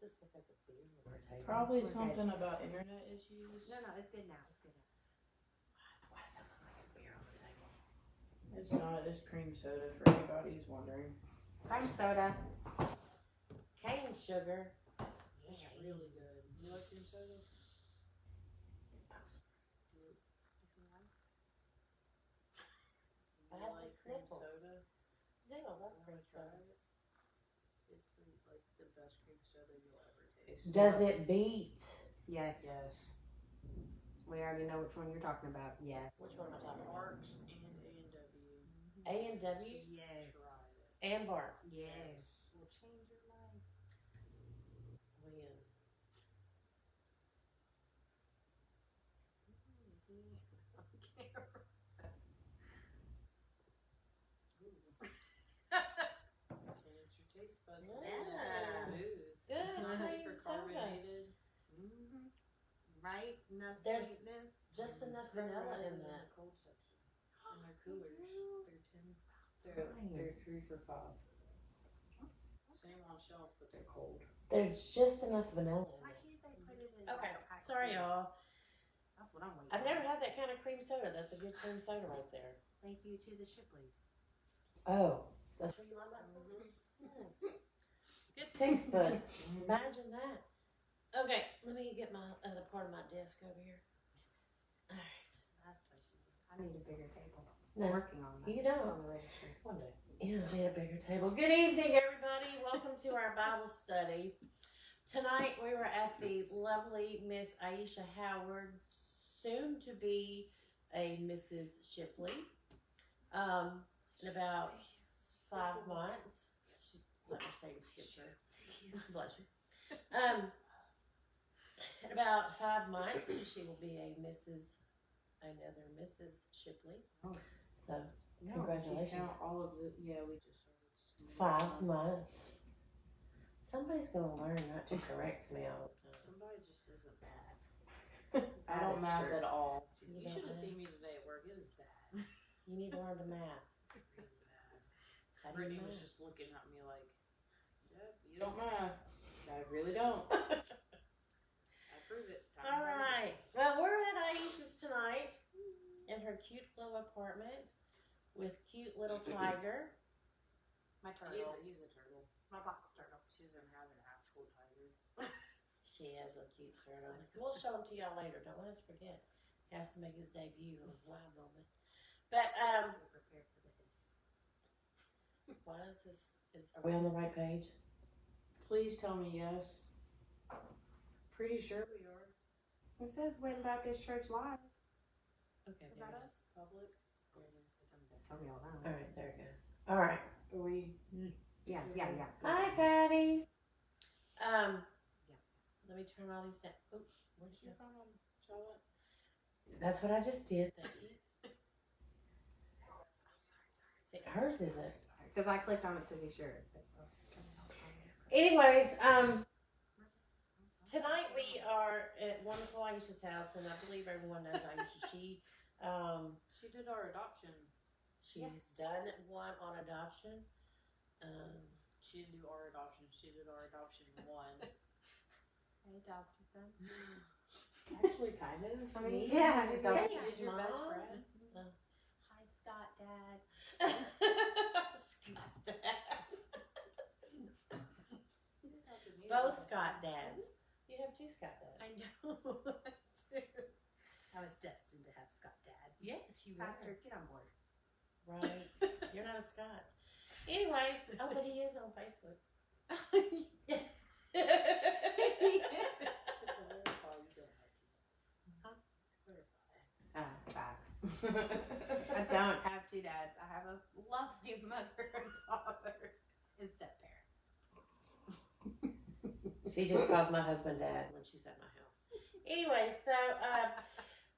this look like a beer on our table? Probably something about internet issues. No, it's good now. It's good now. Why does that look like a beer on the table? It's not. It's cream soda for anybody who's wondering. Cream soda. Cane sugar. It's really good. You like cream soda? I have the sniffles. Soda? I love cream soda. It's like the best cream soda you'll ever taste. Does it beat? Yes. Yes. We already know which one you're talking about. Yes. Which one am I talking about? Barks and A&W. A&W Yes. Try it. and Bart. Yes. Will change your life. When? Change your taste buds. Yeah. Smooth. Good It's not cream super soda. carbonated. Right? No There's- sweetness. Just enough vanilla in the that. cold section. In their coolers. They're 10. Nice. They're 3 for $5. Same on shelf, but they're cold. There's just enough vanilla in Why it. can't they put it in Okay, like a pack? sorry y'all. That's what I'm waiting I've for. never had that kind of cream soda. That's a good cream soda right there. Thank you to the Shipleys. Oh, that's what you like that for? Good taste buds. Imagine that. Okay, let me get my other part of my desk over here. All right. That's what she did. I need a bigger table. No, I'm working on that. you don't. On the registry. One day. Yeah, I need a bigger table. Good evening, everybody. Welcome to our Bible study. Tonight we were at the lovely Miss Iesha Howard, soon to be a Mrs. Shipley. In about 5 months. She let her say scripture. Bless you. In about 5 months, she will be another Mrs. Shipley. Oh. So, congratulations. All of the, yeah, we just started. 5 months. Somebody's gonna learn not to correct me all the time. Somebody just doesn't math. I don't That is math true. at all. You You don't should have math? seen me today at work. It was bad. You need to learn to math. Really bad. How do you Brittany was math? just looking at me like, yep, you don't math. I really don't. I prove it. All right. Well, we're at Iesha's tonight in her cute little apartment with cute little tiger. My turtle. He's a turtle. My box turtle. She doesn't have an actual tiger. She has a cute turtle. We'll show him to y'all later. Don't let us forget. He has to make his debut on Wild Moment. But We're prepared for this. why is this? Are we on the right page? Please tell me yes. Pretty sure we are. It says Win Baptist Church Live. Okay, Is there that it us? is. Public. There it is. Tell me all that. All right, there it goes. All right. Are we? Yeah. Hi, Patty. Yeah. Let me turn all these down. Oops, where'd Did you you go? find Charlotte? That's what I just did. Thank you. See, hers isn't. Because I clicked on it to be sure. Anyways, tonight we are at wonderful Iesha's house, and I believe everyone knows Iesha. She did our adoption. She's done one on adoption. She didn't do our adoption. She did our adoption 1. I adopted them. Actually, kind of. I mean, Yeah, I yeah. adopted Is your best Mom? friend? Hi, Scott, Dad. Scott Dad. Both Scott dads. You have 2 Scott dads. I know. I was destined to have Scott dads. Yes, you Pastor, get on board. Right. You're not a Scott. Anyways, oh, but he is on Facebook. Facts. I don't have 2 dads. I have a lovely mother and father and step parents. She just calls my husband Dad when she's at my house. Anyway, so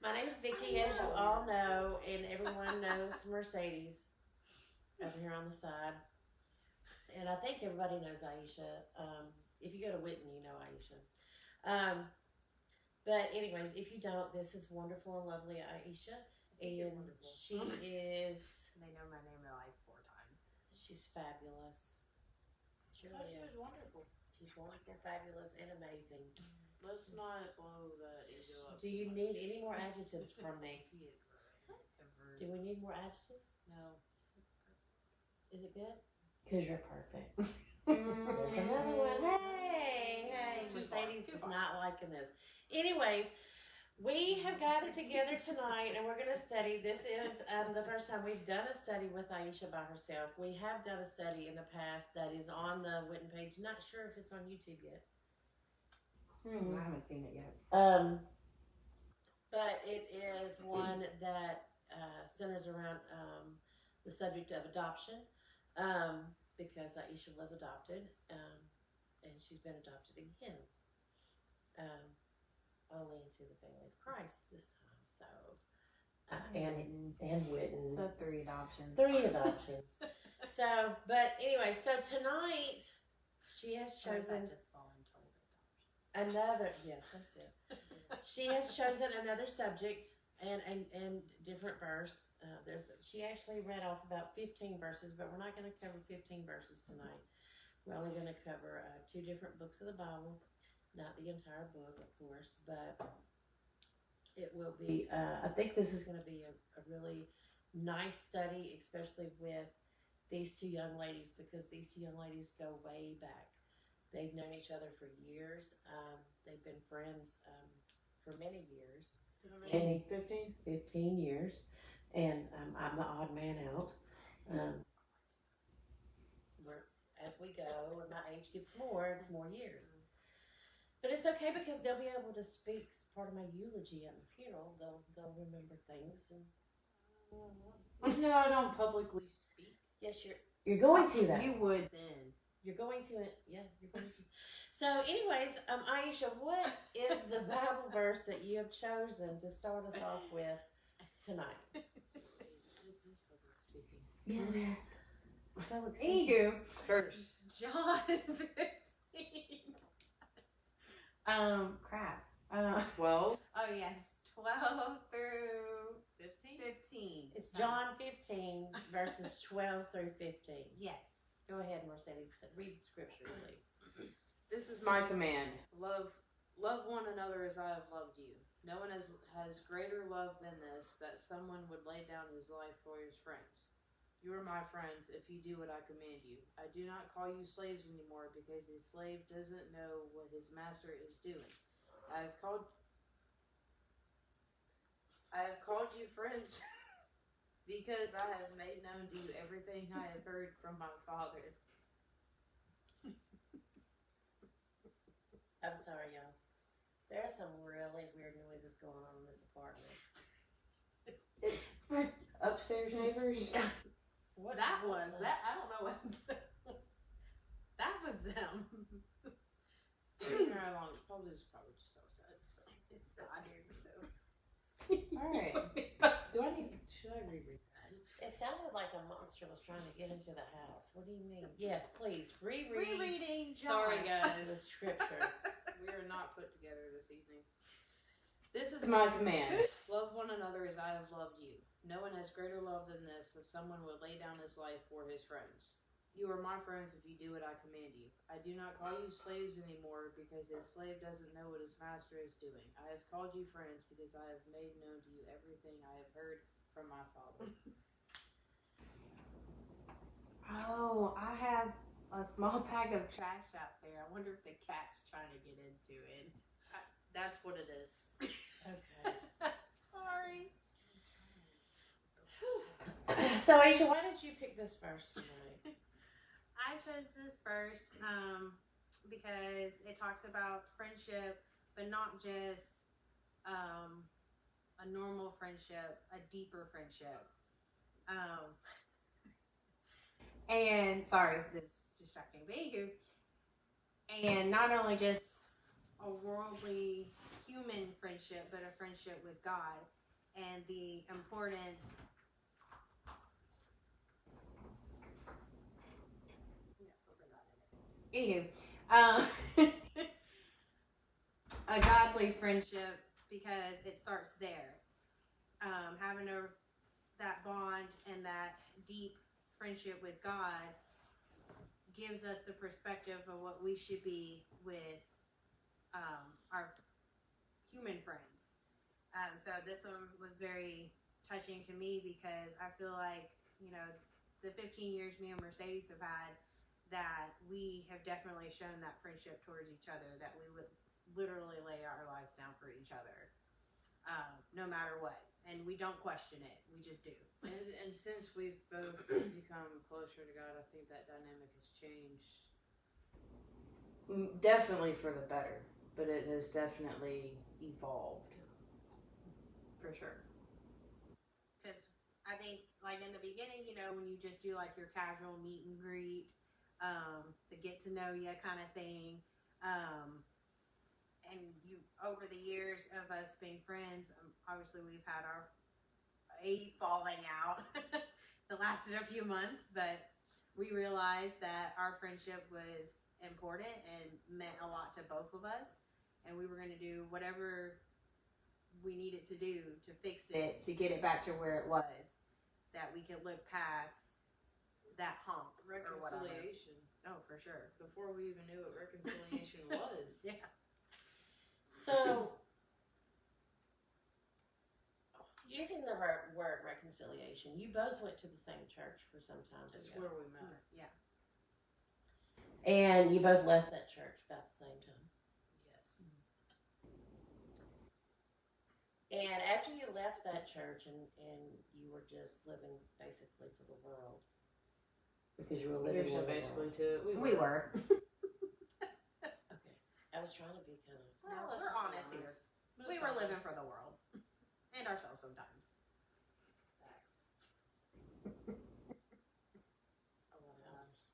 my name is Vicki, as you all know, and everyone knows Mercedes over here on the side. And I think everybody knows Iesha. If you go to Witten, you know Iesha. But anyways, if you don't, this is wonderful and lovely Iesha. And she is, They know my name like 4 times. she's fabulous. She She really was is. wonderful. She's wonderful, fabulous, and amazing. Let's not blow that ego up. Do you need any more adjectives from me? See it. Do we need more adjectives? No. Is it good? Because you're perfect. Mm. There's another one. Hey, Mercedes is not liking this. Anyways, we have gathered together tonight and we're going to study. This is the first time we've done a study with Iesha by herself. We have done a study in the past that is on the Witten page. Not sure if it's on YouTube yet. I haven't seen it yet. But it is one that centers around the subject of adoption, because Iesha was adopted, and she's been adopted again, only into the family of Christ this time. So, and Witten. So 3 adoptions. 3 adoptions. So, but anyway, so tonight she has chosen another. Yeah, that's it. She has chosen another subject and different verse. She actually read off about 15 verses, but we're not going to cover 15 verses tonight. We're only going to cover 2 different books of the Bible, not the entire book, of course, but it will be. I think this is going to be a really nice study, especially with these 2 young ladies, because these 2 young ladies go way back. They've known each other for years. They've been friends for many years. 15 years. And I'm the odd man out. As we go, and my age gets more, it's more years. But it's okay because they'll be able to speak part of my eulogy at the funeral. They'll remember things. And No, I don't publicly speak. yes, you're going to that. You would then. You're going to it. Yeah, you're going to. So, anyways, Iesha, what is the Bible verse that you have chosen to start us off with tonight? This is public speaking. Yes. Anywho, First. John 15. Crap. 12. Oh yes, 12 through 15. 15. It's John 15, verses 12 through 15. Yes. Go ahead, Mercedes. Read scripture, please. This is my command. Love one another as I have loved you. No one has greater love than this, that someone would lay down his life for his friends. You are my friends if you do what I command you. I do not call you slaves anymore, because a slave doesn't know what his master is doing. I have called you friends because I have made known to you everything I have heard from my Father. I'm sorry, y'all. There are some really weird noises going on in this apartment. Upstairs neighbors. What That was that? that. I don't know what. That was them. Probably just outside. So. It's God. Alright. Should I reread that? It sounded like a monster was trying to get into the house. What do you mean? Yes, please, reread Rereading John. Sorry, guys. the scripture. We are not put together this evening. This is my command. Love one another as I have loved you. No one has greater love than this, that someone would lay down his life for his friends. You are my friends if you do what I command you. I do not call you slaves anymore, because a slave doesn't know what his master is doing. I have called you friends because I have made known to you everything I have heard from my Father. Oh, I have a small bag of trash out there. I wonder if the cat's trying to get into it. That's what it is. Okay. Sorry. So, Iesha, why did you pick this verse tonight? I chose this verse because it talks about friendship, but not just a normal friendship, a deeper friendship. And sorry, this is distracting, but anywho, and not only just a worldly human friendship, but a friendship with God, and the importance. Anywho, a godly friendship, because it starts there. Having that bond and that deep friendship with God gives us the perspective of what we should be with our human friends. So this one was very touching to me because I feel like, you know, the 15 years me and Mercedes have had, that we have definitely shown that friendship towards each other, that we would literally lay our lives down for each other, no matter what. And we don't question it. We just do. And since we've both become closer to God, I think that dynamic has changed. Definitely for the better, but it has definitely evolved. For sure. Because I think, like in the beginning, you know, when you just do like your casual meet and greet, the get to know you kind of thing, and you, over the years of us being friends, obviously we've had a falling out that lasted a few months, but we realized that our friendship was important and meant a lot to both of us, and we were going to do whatever we needed to do to fix it, to get it back to where it was, that we could look past that hump or whatever. Reconciliation. Oh, for sure. Before we even knew what reconciliation was. Yeah. So, using the word reconciliation, you both went to the same church for some time That's together. where we met. Yeah. And you both left that church about the same time. Yes. And after you left that church and you were just living basically for the world, because you were living Iesha for the basically world. too. We were. Okay. I was trying to be kind of... No, let's we're just be honest here. But We it's were living honest. for the world. And ourselves sometimes. Facts. A lot of times.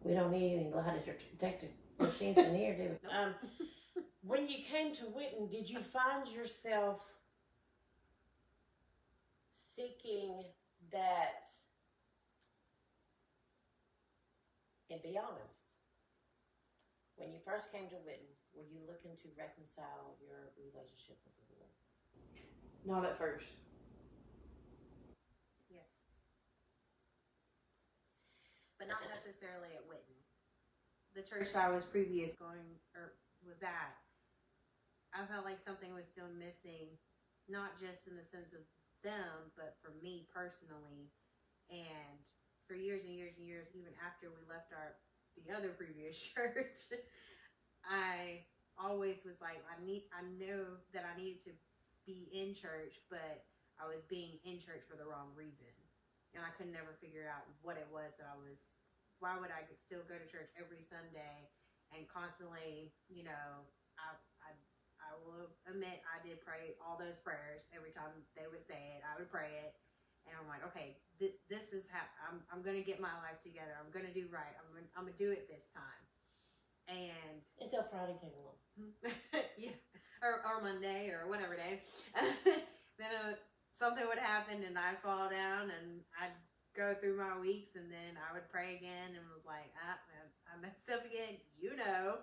We don't need any lie detector machines in here, do we? When you came to Witten, did you find yourself seeking that, and be honest, when you first came to Witten, were you looking to reconcile your relationship with the Lord? Not at first. Yes. But not necessarily at Witten. The church I was was at, I felt like something was still missing, not just in the sense of them, but for me personally. And for years and years and years, even after we left the other previous church, I always was like, I know that I needed to be in church, but I was being in church for the wrong reason. And I could never figure out what it was that why would I still go to church every Sunday and constantly, you know, I will admit I did pray all those prayers. Every time they would say it, I would pray it. And I'm like, okay, this is how I'm going to get my life together. I'm going to do right. I'm going to do it this time. And Until Friday came along. yeah, or Monday or whatever day. Then something would happen and I'd fall down and I'd go through my weeks, and then I would pray again and was like, I messed up again, you know.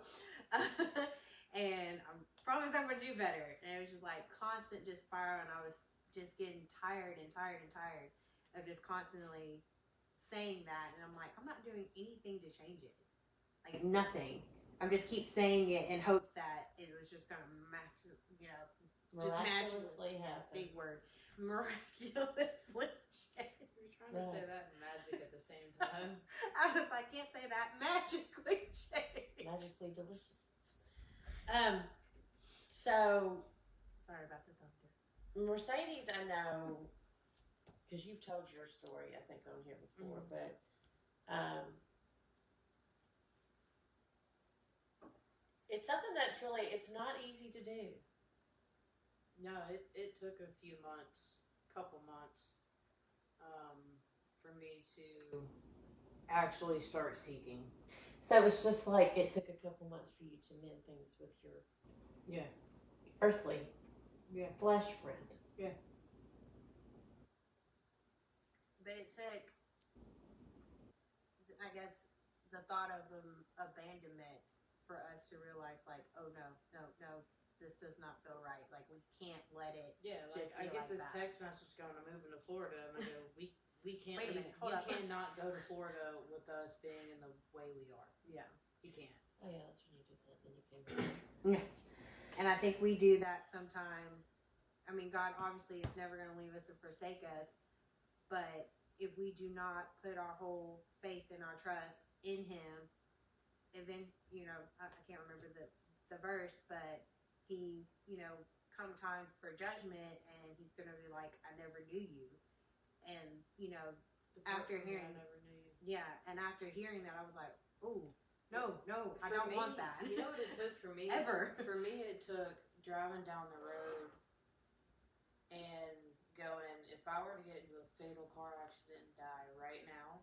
And I promise I'm going to do better. And it was just like constant just spiral, and I was just getting tired of just constantly saying that. And I'm like, I'm not doing anything to change it. Like nothing. I'm just keep saying it in hopes that it was just going to, Miraculously yes, happen. big word, miraculously change. You're trying to say that and magic at the same time. I was like, can't say that, magically change. Magically delicious. So Sorry about the thunder. Mercedes, I know, because you've told your story, I think, on here before, but it's something that's really, it's not easy to do. No, it took a few months, couple months, for me to actually start seeking. So it's just like it took a couple months for you to mend things with your earthly flesh friend. Yeah. But it took, I guess, the thought of abandonment for us to realize, like, oh no, this does not feel right. Like, we can't let it. Yeah, like just I be get like this that. text message going, I'm moving to Florida, and I go, we We can't. Wait a minute, hold you up. cannot go to Florida with us being in the way we are. Yeah. You can't. Oh yeah, that's when you did that. Then you came back. Yeah. And I think we do that sometime. I mean, God obviously is never going to leave us or forsake us. But if we do not put our whole faith and our trust in Him, and then, I can't remember the verse, but He, come time for judgment, and He's going to be like, I never knew you. And, after hearing, I never knew you. yeah, and after hearing that, I was like, ooh, no, I For don't me, want that. You know what it took for me? Ever. For me, it took driving down the road and going, if I were to get into a fatal car accident and die right now,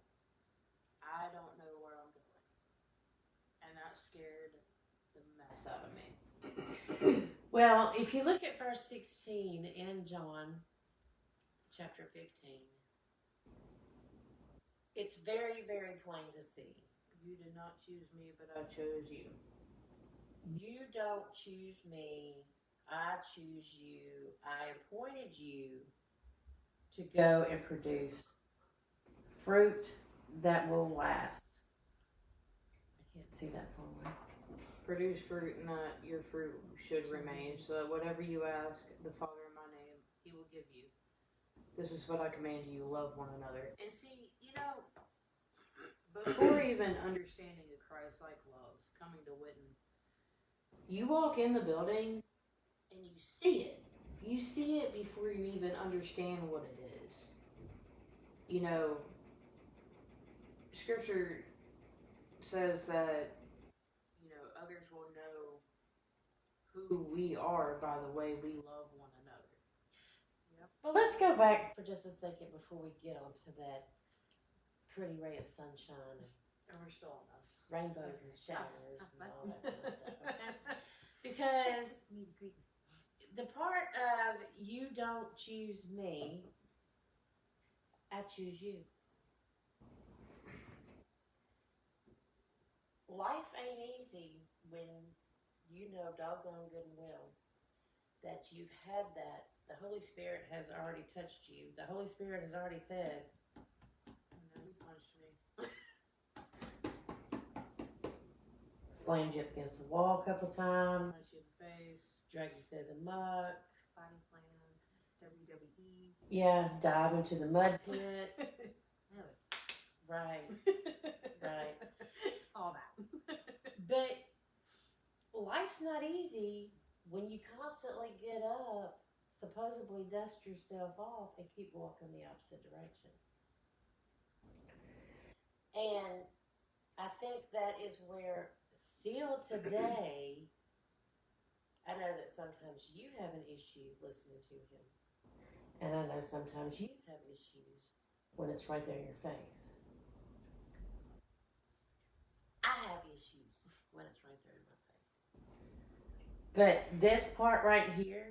I don't know where I'm going. And that scared the mess out of me. Well, if you look at verse 16 in John chapter 15, it's very, very plain to see. You did not choose me, but I chose you. You don't choose me. I choose you. I appointed you to go and produce fruit that will last. I can't see that far away. Produce fruit, and that your fruit should remain. So that whatever you ask the Father in my name, He will give you. This is what I command you: love one another. And see, before even understanding a Christ-like love, coming to Witten, you walk in the building and you see it. You see it before you even understand what it is. Scripture says that, others will know who we are by the way we love one another. Yep. Well, let's go back for just a second before we get onto that pretty ray of sunshine And we're still on this. rainbows and showers and all that kind of stuff. Okay? Because the part of you don't choose me, I choose you. Life ain't easy when you know doggone good and well that you've had that. The Holy Spirit has already touched you. The Holy Spirit has already said, You punched me. slammed you up against the wall a couple times, Punched you in the face. dragged you through the muck. Body slam, WWE. Yeah, dive into the mud pit. Right, right. All that. But life's not easy when you constantly get up, supposedly dust yourself off, and keep walking the opposite direction. And I think that is where, still today, I know that sometimes you have an issue listening to him. And I know sometimes you have issues when it's right there in your face. I have issues when it's right there in my face. But this part right here,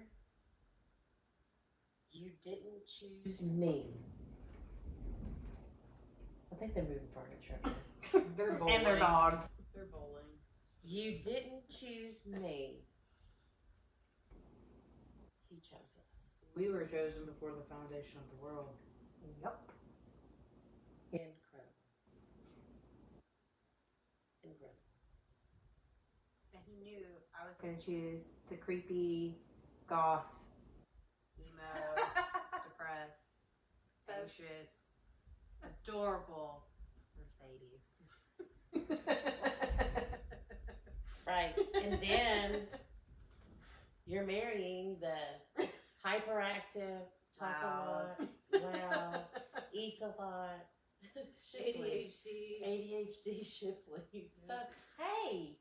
you didn't choose me. I think they're moving furniture. They're bowling. And their dogs. They're bowling. You didn't choose me. He chose us. We were chosen before the foundation of the world. Yep. Incredible. Incredible. And He knew I was going to choose the creepy, goth, emo, depressed, anxious, adorable Mercedes. Right. And then you're marrying the hyperactive, talk a lot, loud, eats a lot, Shipley. ADHD Shipley. So, hey,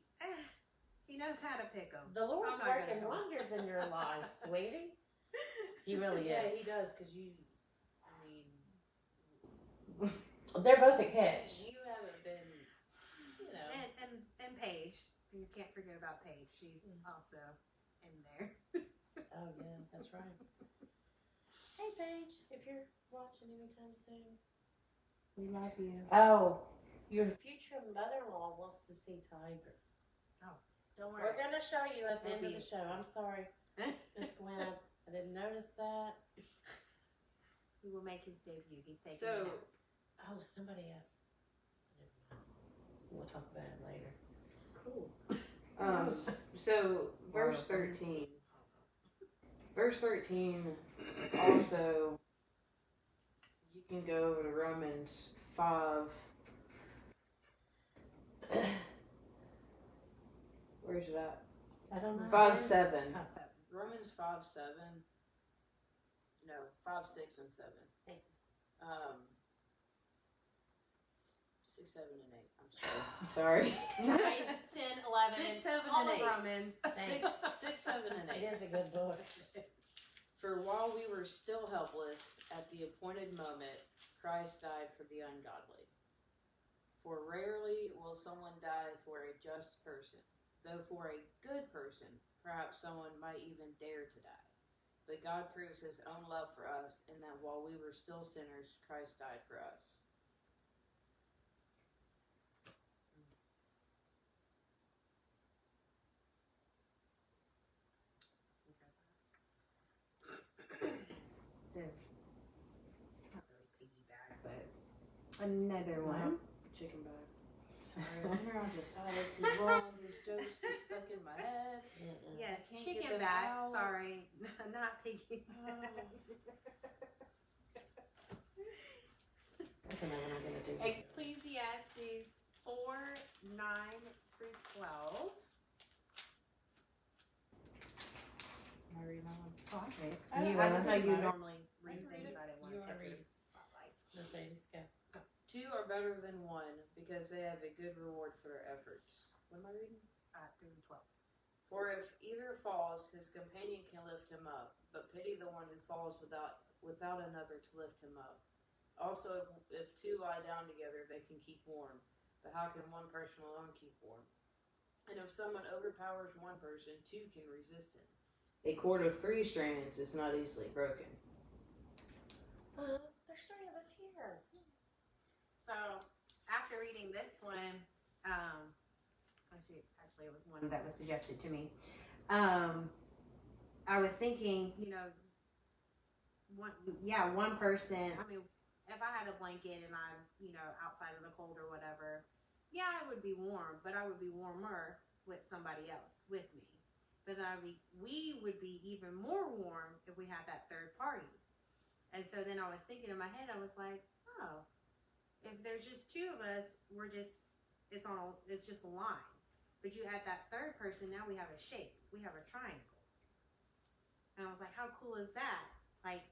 He knows how to pick them. the Lord's I'm not working gonna- wonders in your life, sweetie. He really Yeah, is. he does, because They're both a catch. you haven't been, And Paige. You can't forget about Paige. She's also in there. Oh, yeah, that's right. Hey, Paige, if you're watching anytime soon. We love you. Oh, your future mother-in-law wants to see Tiger. Don't worry. We're going to show you at the end of Maybe. the show. I'm sorry, Miss Gwen. I didn't notice that. He will make his debut. He's taking So, it out. Oh, somebody asked. Never mind. We'll talk about it later. cool. So verse 13. Verse 13 also, you can go over to Romans 5. Where's it at? I don't know. 5:7. Oh, 7. Romans 5:7. No, 5, 6, and 7. Thank 6, 7, and 8. I'm sorry. 9, 10, 11. 6, 7, all and of 8. Romans. 6, 7, and 8. It is a good book. For while we were still helpless, at the appointed moment, Christ died for the ungodly. For rarely will someone die for a just person, though for a good person, perhaps someone might even dare to die. But God proves his own love for us, in that while we were still sinners, Christ died for us. So, not really piggyback, but another one. Chicken bag. Sorry, I'm here on the side too long. These jokes get stuck in my head. Yes, Can't chicken get them back. out. Sorry, not piggyback. I don't know what I'm going to do. Ecclesiastes 4, 9 through 12. Am I reading that one? Oh, okay. You I wanna just know read you mine? normally read I can things. read it. I didn't want You to wanna take read your spotlight. Mercedes, go. 2 are better than 1 because they have a good reward for their efforts. What am I reading? Through 12. For if either falls, his companion can lift him up, but pity the one who falls without another to lift him up. Also, if 2 lie down together, they can keep warm. But how can one person alone keep warm? And if someone overpowers one person, 2 can resist him. A cord of 3 strands is not easily broken. There's 3 of us here. So, after reading this one, actually it was one that was suggested to me. I was thinking, one person, I mean, if I had a blanket and I'm, outside of the cold or whatever, yeah, it would be warm, but I would be warmer with somebody else with me. But then we would be even more warm if we had that third party. And so then I was thinking in my head, I was like, oh, if there's just 2 of us, it's just a line. But you add that third person, now we have a shape. We have a triangle. And I was like, how cool is that? Like,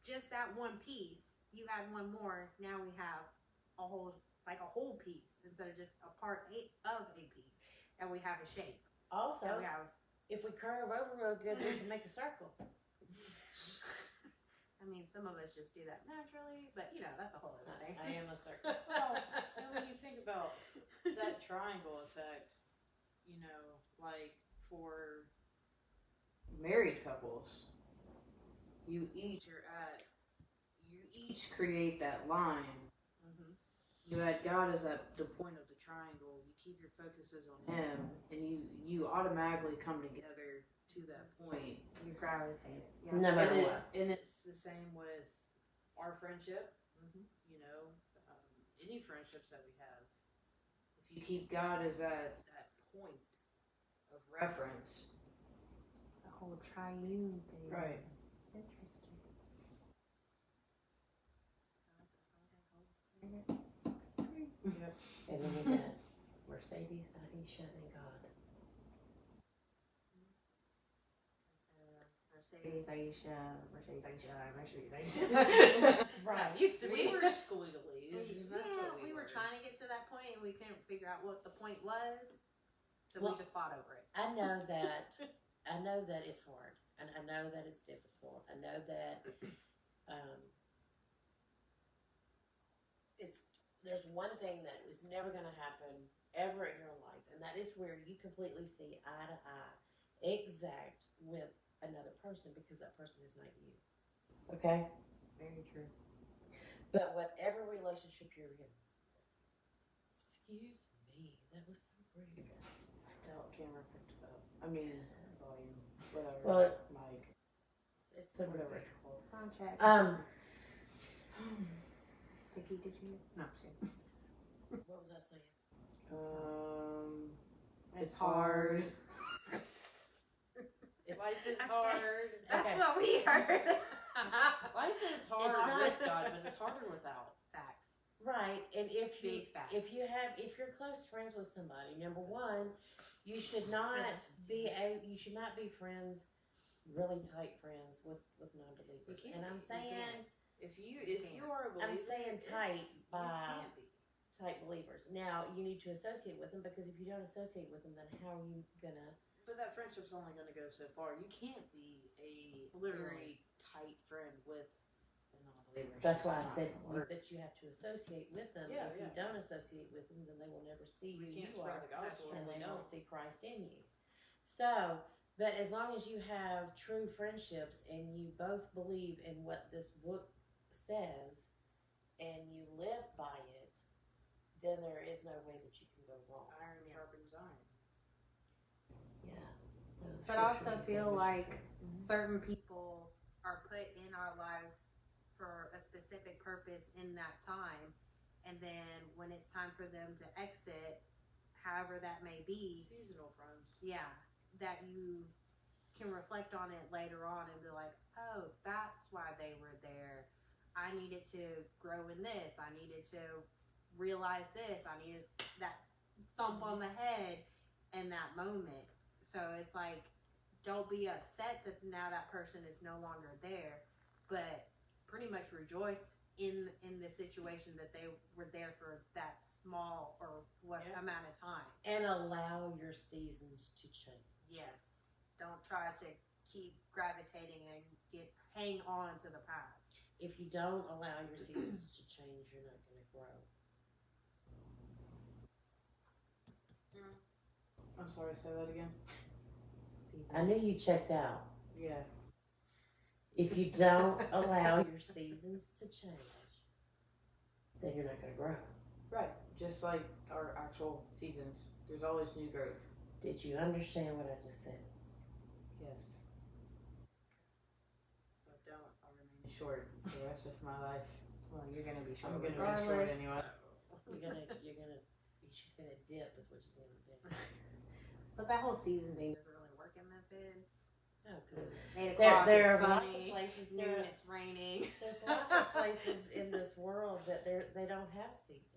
just that one piece, you add one more, now we have a whole piece instead of just a part of a piece. And we have a shape. Also, we have, if we curve over real good, we can make a circle. I mean, some of us just do that naturally, but that's a whole other thing. I am a circle. Well, and when you think about that triangle effect, like for married couples, you each create that line. Mm-hmm. You add God as the point of the triangle. You keep your focuses on Him, and you automatically come together to that point. You gravitate. No matter what. And it's the same with our friendship. Mm-hmm. Any friendships that we have. If you keep God as that point of reference. The whole triune thing. Right. Interesting. Yep. And then we got Mercedes, Iesha, and God. Mercedes, Iesha. Right. Used to We be. were squigglies. That's what we were trying to get to that point and we couldn't figure out what the point was. So Well, we just fought over it. I know that it's hard, and I know that it's difficult. I know that there's one thing that is never going to happen ever in your life, and that is where you completely see eye to eye, exact with another person, because that person is not you. Okay? Very true. But whatever relationship you're in, excuse me, that was so rude. Camera picked it up. I mean, volume, whatever. Well, Mic. it's the Whatever. whatever. Sound check. Vicki, did you? No, too. What was I saying? It's hard. Life is hard. That's Okay. what we heard. Life is hard It's not- with God, but it's harder without. Facts. Right, and if Big facts. if you're close friends with somebody, number one, you should not you should not be friends, really tight friends with non-believers. You can't And I'm be. You saying can't. If you are a believer, I'm saying tight by you can't be. tight believers. Now you need to associate with them, because if you don't associate with them, then how are you gonna? But that friendship's only going to go so far. You can't be a Literally. very tight friend with a non-believer. That's It's why I just said not gonna work. that you have to associate with them. Yeah, If you yeah. don't associate with them, then they will never see who We can't you spread are, the gospel and if we they don't. won't see Christ in you. So, but as long as you have true friendships and you both believe in what this book says and you live by it, then there is no way that you can go wrong. Iron sharpens iron. Yeah. But I also feel like certain people are put in our lives for a specific purpose in that time, and then when it's time for them to exit, however that may be, Seasonal friends. yeah, that you can reflect on it later on and be like, oh, that's why they were there. I needed to grow in this. I needed to realize this. I needed that thump on the head in that moment. So it's like, don't be upset that now that person is no longer there, but pretty much rejoice in the situation that they were there for that small or what Yeah. amount of time. And allow your seasons to change. Yes. Don't try to keep gravitating and hang on to the past. If you don't allow your seasons to change, you're not going to grow. I'm sorry, say that again. I knew you checked out. Yeah. If you don't allow your seasons to change, then you're not going to grow. Right. Just like our actual seasons. There's always new growth. Did you understand what I just said? Yes. If I don't, I'll remain short the rest of my life. Well, you're gonna be short I'm gonna be regardless. short anyway. She's gonna dip is what she's gonna do. But that whole season thing doesn't really work in Memphis. No, because 8 there o'clock are it's lots of sunny, places noon it's raining. there's lots of places in this world that they don't have seasons.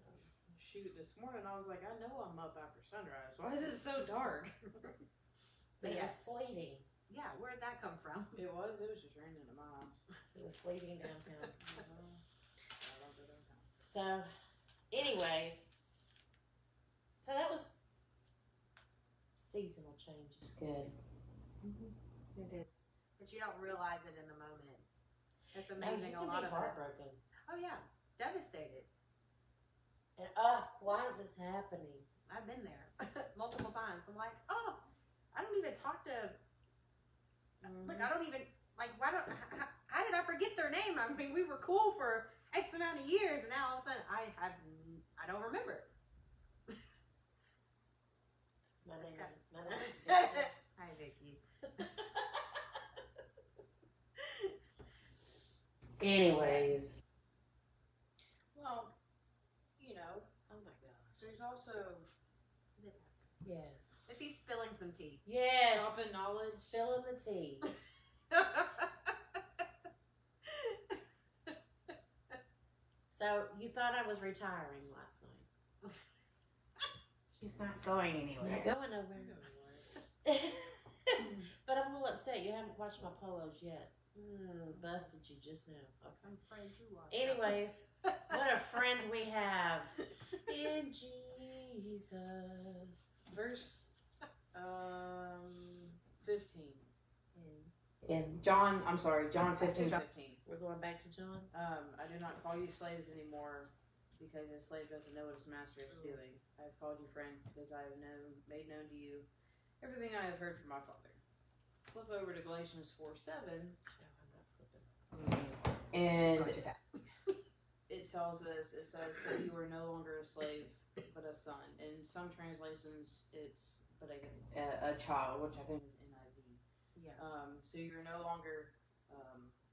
Shoot, this morning I was like, I know I'm up after sunrise. Why is it so dark? But Yeah. it was sleeting. Yeah, where'd that come from? It was just raining at my house. It was sleeting downtown. I don't go downtown. So, anyways, so that was seasonal change is good. It is. But you don't realize it in the moment. It's No, amazing. you A can lot be of it. heartbroken. Oh, yeah. Devastated. And why is this happening? I've been there multiple times. I'm like, oh, I don't even talk to, like, I don't even, like, how did I forget their name? I mean, we were cool for X amount of years, and now all of a sudden I don't remember. My name That's is Vicki. Hi, Vicki. Anyways. Well, you know, Oh my gosh. there's also Yes. Is he spilling some tea? Yes. dropping knowledge. Spilling the tea. So you thought I was retiring last night. She's not going anywhere. Not going nowhere. But I'm a little upset. You haven't watched my polos yet. Busted you just now. Okay. I'm afraid you are. Anyways, what a friend we have in Jesus. Verse 15. And John 15:15. we're going back to John. I do not call you slaves anymore, because a slave doesn't know what his master is doing. I have called you friend, because I have made known to you everything I have heard from my Father. Flip over to Galatians 4:7, No, I'm not flipping. and She's going too fast. it tells us, it says that you are no longer a slave, but a son. In some translations, it's but a child, which I think is NIV. Yeah. So you're no longer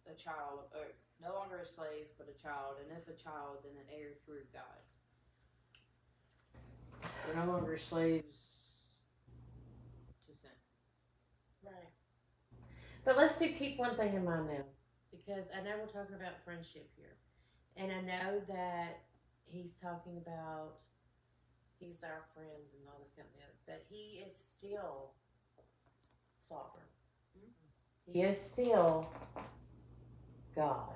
a child, or no longer a slave, but a child, and if a child, then an heir through God. We're no longer slaves to sin. Right. But let's keep one thing in mind now, because I know we're talking about friendship here, and I know that he's talking about he's our friend and all this kind of other, but he is still sovereign. He is still God.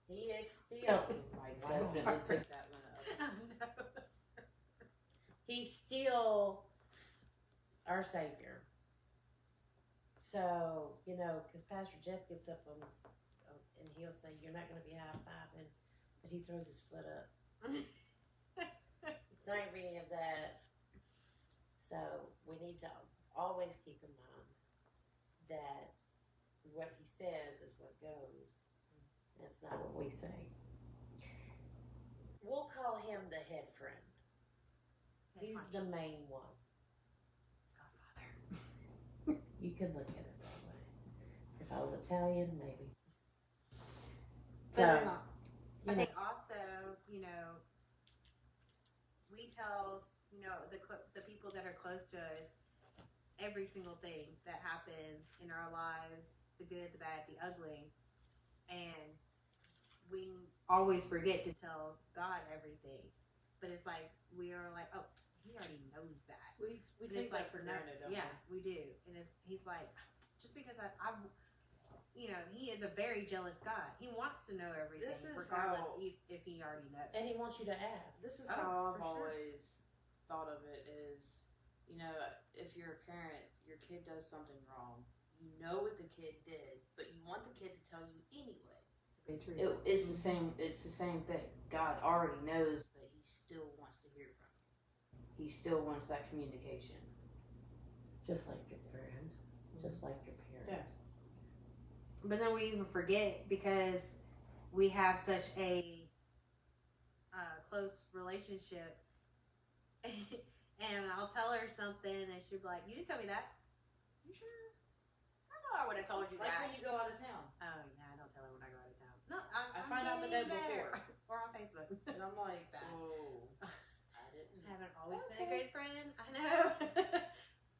He is still. I definitely picked that one up. No. He's still our Savior. So, because Pastor Jeff gets up on his, and he'll say, "You're not going to be high-fiving," but he throws his foot up. It's not going to be any of that. So, we need to always keep in mind that what he says is what goes. That's not what we say. We'll call him the head friend. He's the main one. Godfather. You could look at it that way. If I was Italian, maybe. So, I think also, we tell, the people that are close to us every single thing that happens in our lives, the good, the bad, the ugly. And we always forget to tell God everything. But it's like, we are like, oh, he already knows that. We And take it's like that for granted, don't yeah, we do. And he's like, just because I he is a very jealous God. He wants to know everything, This is regardless how- if he already knows. and he wants you to ask. This is Oh, how I've for sure. always thought of it is, if you're a parent, your kid does something wrong. You know what the kid did, but you want the kid to tell you anyway. To be true. It's the same. It's the same thing. God already knows, but he still wants to hear from you. He still wants that communication. Just like your friend. Just like your parent. Yeah. But then we even forget because we have such a close relationship. And I'll tell her something and she'll be like, "You didn't tell me that." You sure? I know I would have told you Like that. when you go out of town, Oh, yeah, I don't tell her when I go out of town. No, I I'm find out the getting day better. before. Or on Facebook. and I'm like, It's bad. "Whoa, I didn't." Haven't always been a Okay. good friend. I know.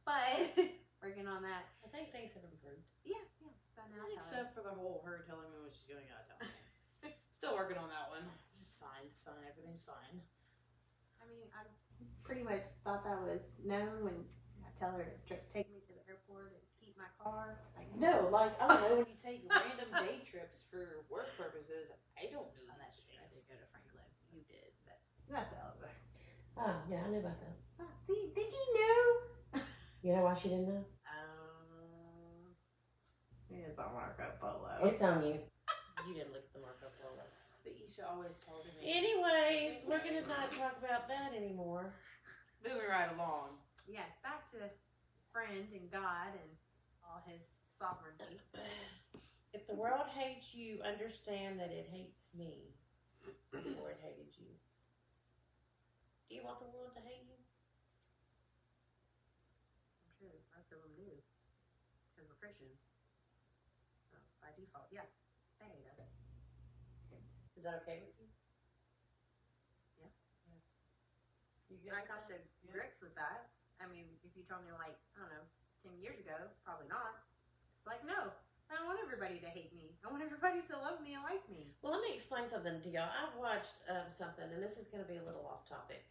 But working on that. I think things have improved. Yeah. So now I tell her. Except for the whole her telling me when she's going out of town. Still working on that one. It's fine. It's fine. Everything's fine. I mean, I pretty much thought that was known when I tell her to take me to the airport and keep my car. Like, No, like I don't know when you take random day trips for work purposes. I don't know Oh, these that's true. I things. did go to Franklin. You did, but that's all over. Oh, yeah, I knew about that. See, Vicki knew. You know why she didn't know? It's on Marco Polo. It's on you. You didn't look at the Marco Polo. But Iesha always tells me. Anyways, we're going to not talk about that anymore. Moving right along. Yes, back to friend and God and all his sovereignty. If the world hates you, understand that it hates me before it hated you. Do you want the world to hate you? I'm sure most of them do. Because we're Christians. So, by default, yeah, they hate us. Is that okay with you? Yeah. You good I with come to that? Yeah. grips with that. I mean, if you told me, like, I don't know, 10 years ago, probably not. Like, no, I don't want everybody to hate me. I want everybody to love me and like me. Well, let me explain something to y'all. I watched something, and this is going to be a little off topic.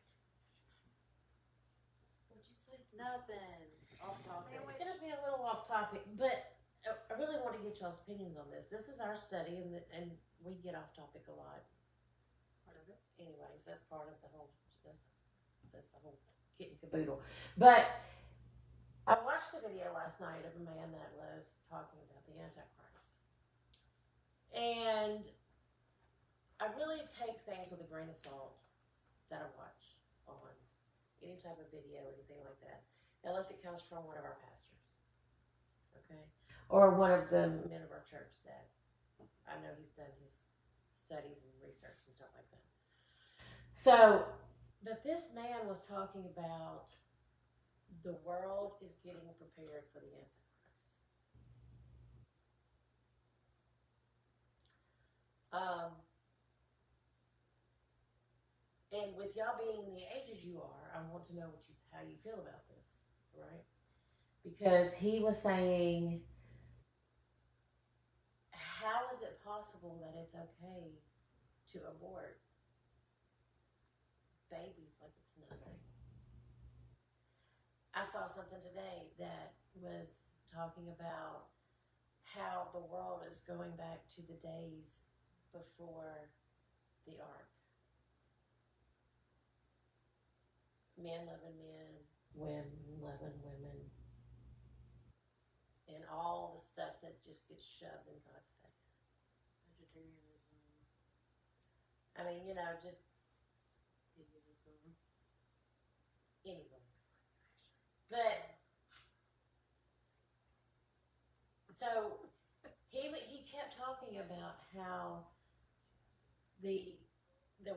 What'd you say? Nothing. Off topic. It's going to be a little off topic, but I really want to get y'all's opinions on this. This is our study, and we get off topic a lot. Part of it. Anyways, that's part of the whole. That's the whole kit and caboodle. But I watched a video last night of a man that was talking about the Antichrist, and I really take things with a grain of salt that I watch on any type of video or anything like that, unless it comes from one of our pastors, okay, or one of the men of our church that I know he's done his studies and research and stuff like that. So, but this man was talking about the world is getting prepared for the Antichrist. And with y'all being the ages you are, I want to know how you feel about this, right? Because he was saying, how is it possible that it's okay to abort babies like it's nothing? I saw something today that was talking about how the world is going back to the days before the ark. Men loving men, women loving women, and all the stuff that just gets shoved in God's face. Vegetarianism. I mean, just Veganism. anyways. But so he kept talking about how the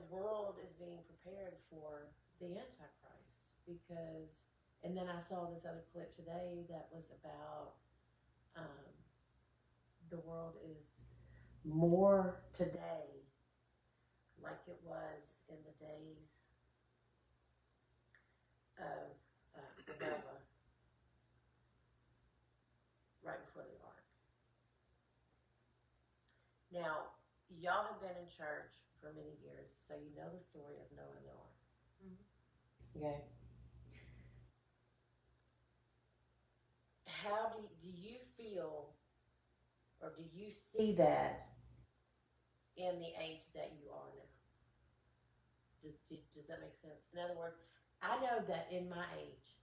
world is being prepared for the Antichrist, because, and then I saw this other clip today that was about the world is more today like it was in the days of Noah, right before the ark. Now, y'all have been in church for many years, so you know the story of Noah and the ark. Mm-hmm. Okay. How do you feel, or do you see that in the age that you are now? Does that make sense? In other words, I know that in my age,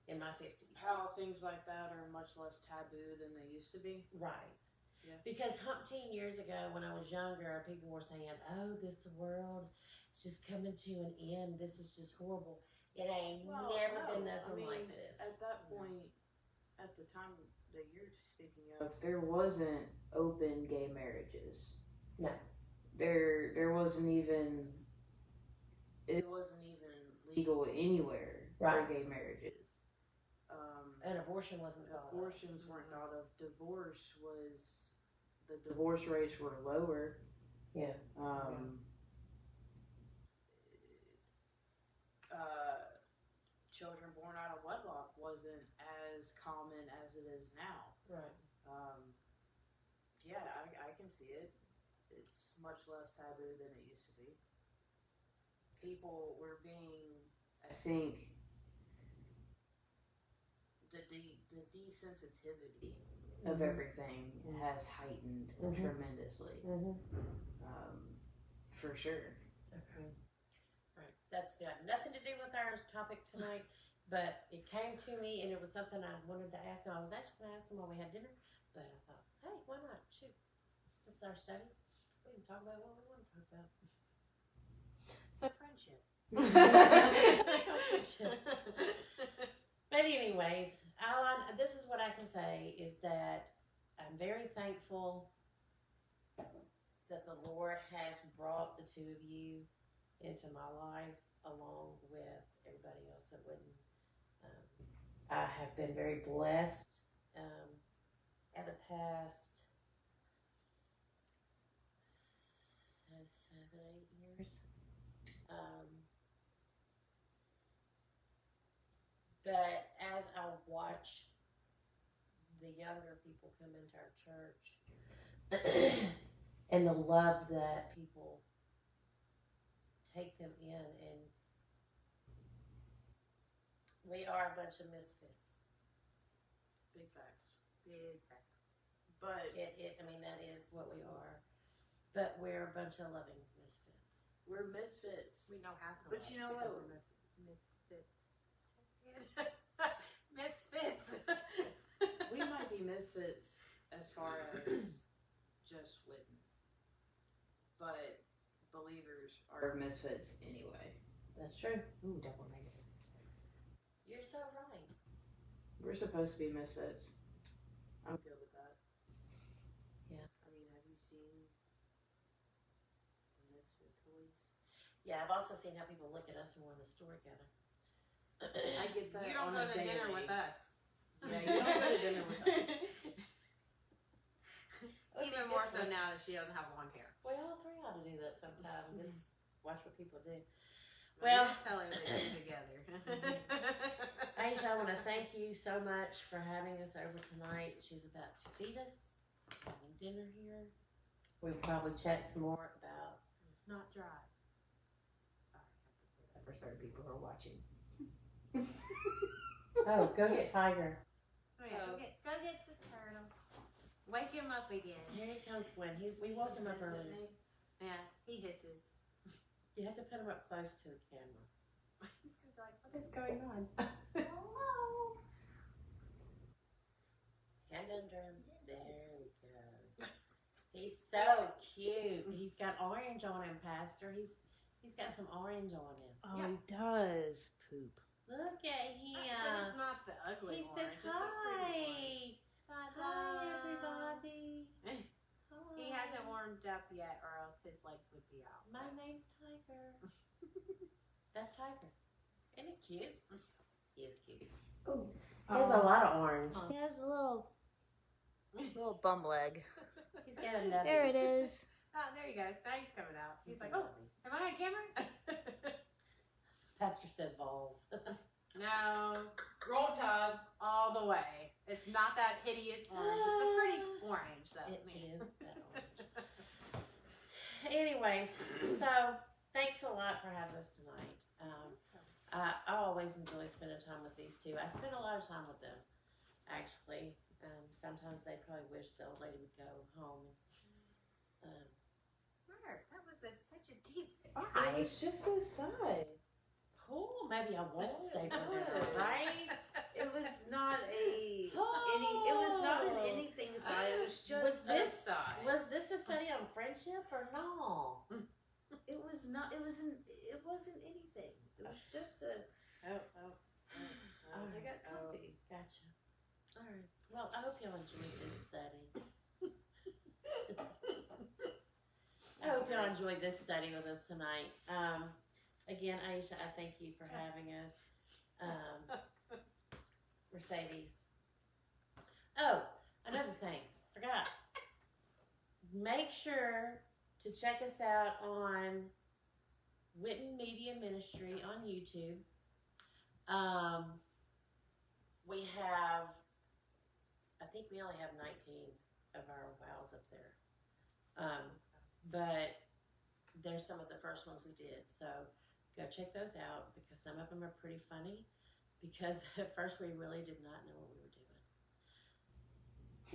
in my 50s, how things like that are much less taboo than they used to be. Right. Yeah. Because umpteen years ago, when I was younger, people were saying, "Oh, this world is just coming to an end. This is just horrible." It ain't never been nothing like this. At that point, at the time that you're speaking of, there wasn't open gay marriages. No. There wasn't even. It wasn't even legal anywhere for gay marriages. And abortion wasn't thought of. Abortions weren't thought of. The divorce rates were lower. Yeah. Children born out of wedlock wasn't as common as it is now. Right. Yeah, I can see it. It's much less taboo than it used to be. People were being, I think, the desensitivity of everything has heightened tremendously. For sure. Okay. Right. That's got nothing to do with our topic tonight, but it came to me, and it was something I wanted to ask them. I was actually going to ask them while we had dinner, but I thought, hey, why not? Shoot. This is our study. We can talk about what we want to talk about. So friendship. But anyways, this is what I can say is that I'm very thankful that the Lord has brought the two of you into my life, along with everybody else that wouldn't. I have been very blessed at the past 7, 8 years. But as I watch the younger people come into our church and the love that people take them in, and we are a bunch of misfits. Big facts. Big facts. But I mean, that is what we are. But we're a bunch of loving misfits. We're misfits. We know how to. But you know what? Misfits. Misfits. We might be misfits as far as just Whitten, but believers are misfits anyway. That's true. Ooh, double negative. You're so right. We're supposed to be misfits. I'm good with that. Yeah. I mean, have you seen the misfit toys? Yeah, I've also seen how people look at us when we're in the store together. I get that. You don't go to dinner with us. Yeah, you don't go to dinner with us. Even more so so now that she doesn't have long hair. We all three ought to do that sometime. Just watch what people do. Well, Well, tell her that you're together. Iesha, I want to thank you so much for having us over tonight. She's about to feed us, having dinner here. We'll probably chat some more about. It's not dry. Sorry, I have to say that for certain people who are watching. Oh, go get Tiger. Oh yeah, go get the turtle. Wake him up again. Here he comes, Gwen. We woke him up earlier. Yeah, he hisses. You have to put him up close to the camera. He's gonna be like, what is going on? Hello. Hand under him. There he goes. He's so cute. He's got orange on him, Pastor. He's got some orange on him. Oh, Yeah. he does poop. Look at him. But it's not the ugly He orange. says hi. Hi, Hi, everybody. Hi. He hasn't warmed up yet, or else his legs would be out. My name's Tiger. That's Tiger. Isn't it cute? He is cute. Oh, He has a lot of orange. he has a little bum leg. He's got a nubby. There it is. Oh, there he goes. Now he's coming out. He's like, oh, am I on camera? Pastor said balls. No, Roll Tide. all the way. It's not that hideous orange. It's a pretty orange, though. It is that orange. Anyways, so thanks a lot for having us tonight. I always enjoy spending time with these two. I spend a lot of time with them, actually. Sometimes they probably wish the old lady would go home. That was such a deep It sigh. was just a sigh. Cool. Maybe I won't stay for dinner, right? It was not It was not an anything sigh. It was just a sigh. Was this a study on friendship or no? It was not. It wasn't. It wasn't anything. It was just a. I got comfy. Gotcha. All right. Well, I hope y'all enjoyed this study. I hope y'all enjoyed this study with us tonight. Again, Iesha, I thank you for having us. Mercedes. Oh, another thing. Forgot. Make sure to check us out on Witten Media Ministry on YouTube. We have, I think we only have 19 of our wows up there. But there's some of the first ones we did. So go check those out because some of them are pretty funny. Because at first we really did not know what we were doing.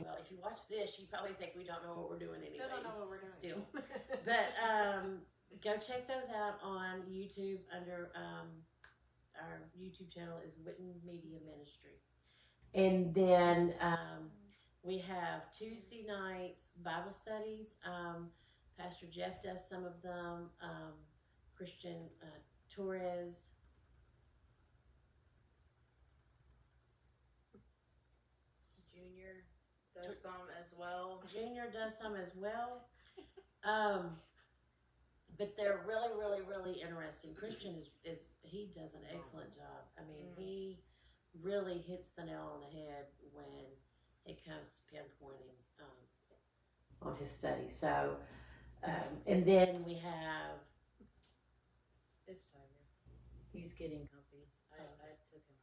Well, if you watch this, you probably think we don't know what we're doing anyways. Still don't know what we're doing. Still. But go check those out on YouTube under our YouTube channel is Witten Media Ministry. And then we have Tuesday nights Bible studies. Pastor Jeff does some of them. Christian Torres. Junior does some as well. Junior does some as well. But they're really, really, really interesting. Christian he does an excellent job. I mean, he really hits the nail on the head when it comes to pinpointing on his study. So, and then we have It's Tiger. He's getting comfy. I took him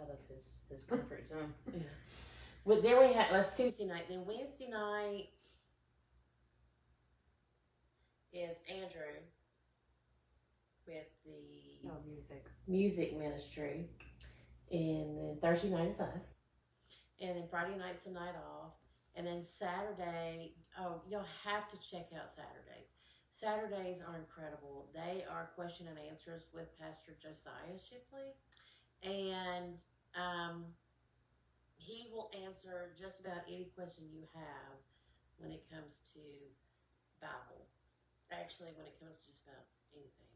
out of his comfort zone. yeah. Well, then we have that's Tuesday night. Then Wednesday night is Andrew with the music ministry, and then Thursday night is us, and then Friday night's the night off, and then Saturday. Oh, you'll have to check out Saturdays. Saturdays are incredible. They are question and answers with Pastor Josiah Shipley, and he will answer just about any question you have when it comes to Bible. Actually, when it comes to just about anything.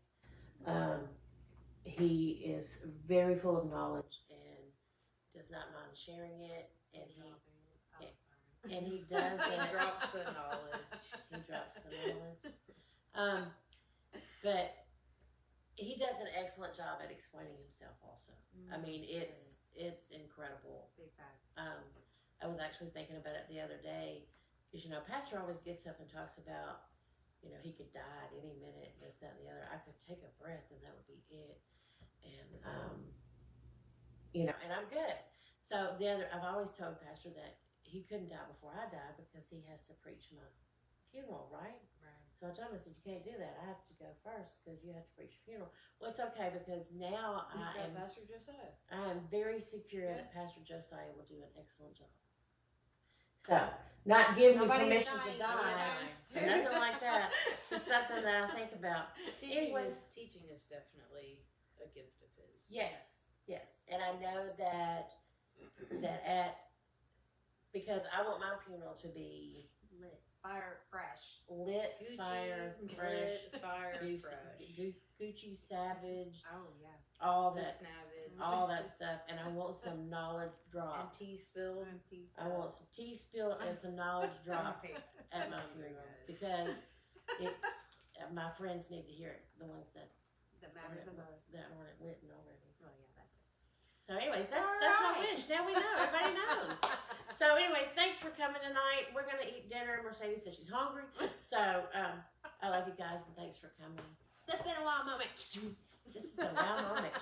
He is very full of knowledge and does not mind sharing it. And he does. He drops the knowledge. He drops the knowledge. But he does an excellent job at explaining himself also. I mean, it's incredible. Big facts. I was actually thinking about it the other day Because, you know, Pastor always gets up and talks about, you know, he could die at any minute, this, that, and the other. I could take a breath and that would be it. And, you know, and I'm good. So I've always told Pastor that he couldn't die before I died because he has to preach my funeral, right? Right. So I told him, I said, you can't do that. I have to go first because you have to preach your funeral. Well, it's okay because now I am very secure that Pastor Josiah will do an excellent job. So, not giving you permission to die, nothing like that. It's just something that I think about. Teaching is definitely a gift of his. Yes, and I know that because I want my funeral to be Lit, fire, fresh, Gucci, fire, fresh, fresh. Gucci, Savage, oh yeah, all The that, Snavage. all that stuff, and I want some knowledge And drop. tea spilled. I want some tea spill and some knowledge drop at my funeral because my friends need to hear it. The ones that matter the most. that aren't written already. Oh yeah, that too. So, anyways, that's All my right. wish. Now we know. Everybody knows. So, anyways, thanks for coming tonight. We're gonna eat dinner. Mercedes says she's hungry. So, I love you guys and thanks for coming. That's been a wild moment. This has been a wild moment.